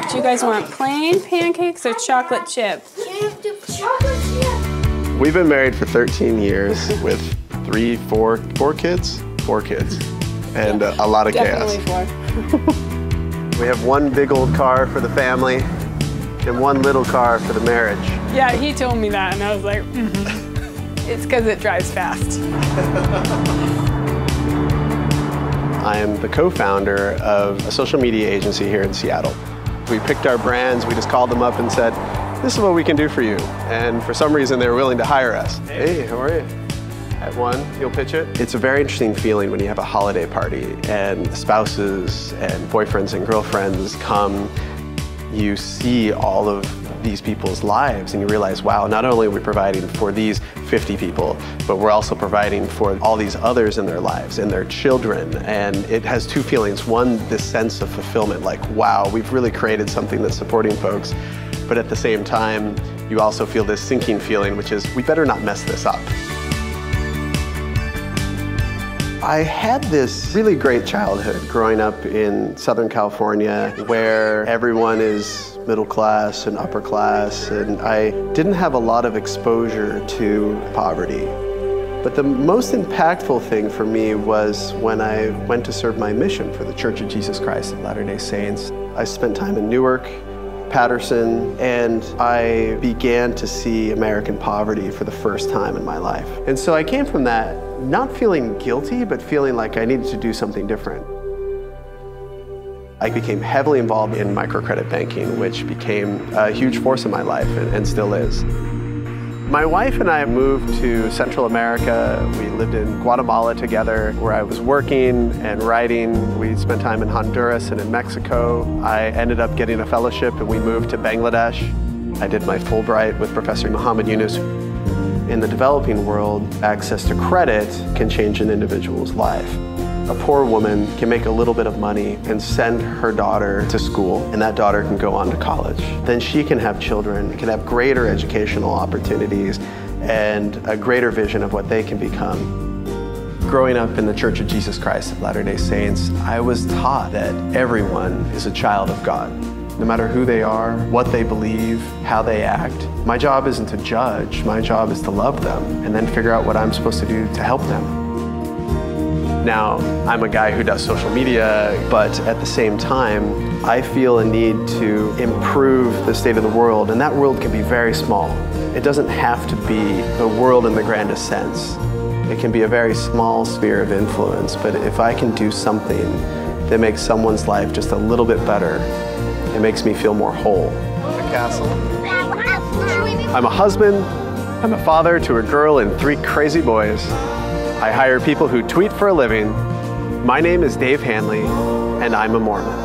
Do you guys want plain pancakes or chocolate chip? Chocolate chip. We've been married for 13 years with four kids, and a lot of chaos. Definitely 4. We have one big old car for the family and one little car for the marriage. Yeah, he told me that, and I was like, It's because it drives fast. I am the co-founder of a social media agency here in Seattle. We picked our brands, we just called them up and said, this is what we can do for you. And for some reason, they were willing to hire us. Hey, how are you? At one, you'll pitch it. It's a very interesting feeling when you have a holiday party and spouses and boyfriends and girlfriends come. You see all of these people's lives and you realize, wow, not only are we providing for these 50 people, but we're also providing for all these others in their lives and their children. And it has two feelings. One, this sense of fulfillment, like, wow, we've really created something that's supporting folks. But at the same time, you also feel this sinking feeling, which is, we better not mess this up. I had this really great childhood growing up in Southern California where everyone is middle class and upper class, and I didn't have a lot of exposure to poverty. But the most impactful thing for me was when I went to serve my mission for the Church of Jesus Christ of Latter-day Saints. I spent time in Newark, Patterson, and I began to see American poverty for the first time in my life. And so I came from that not feeling guilty, but feeling like I needed to do something different. I became heavily involved in microcredit banking, which became a huge force in my life and still is. My wife and I moved to Central America. We lived in Guatemala together, where I was working and writing. We spent time in Honduras and in Mexico. I ended up getting a fellowship and we moved to Bangladesh. I did my Fulbright with Professor Muhammad Yunus. In the developing world, access to credit can change an individual's life. A poor woman can make a little bit of money and send her daughter to school, and that daughter can go on to college. Then she can have children, can have greater educational opportunities, and a greater vision of what they can become. Growing up in the Church of Jesus Christ of Latter-day Saints, I was taught that everyone is a child of God. No matter who they are, what they believe, how they act. My job isn't to judge, my job is to love them and then figure out what I'm supposed to do to help them. Now, I'm a guy who does social media, but at the same time, I feel a need to improve the state of the world, and that world can be very small. It doesn't have to be a world in the grandest sense. It can be a very small sphere of influence, but if I can do something that makes someone's life just a little bit better, it makes me feel more whole. The castle. I'm a husband, I'm a father to a girl and 3 crazy boys. I hire people who tweet for a living. My name is Dave Hanley, and I'm a Mormon.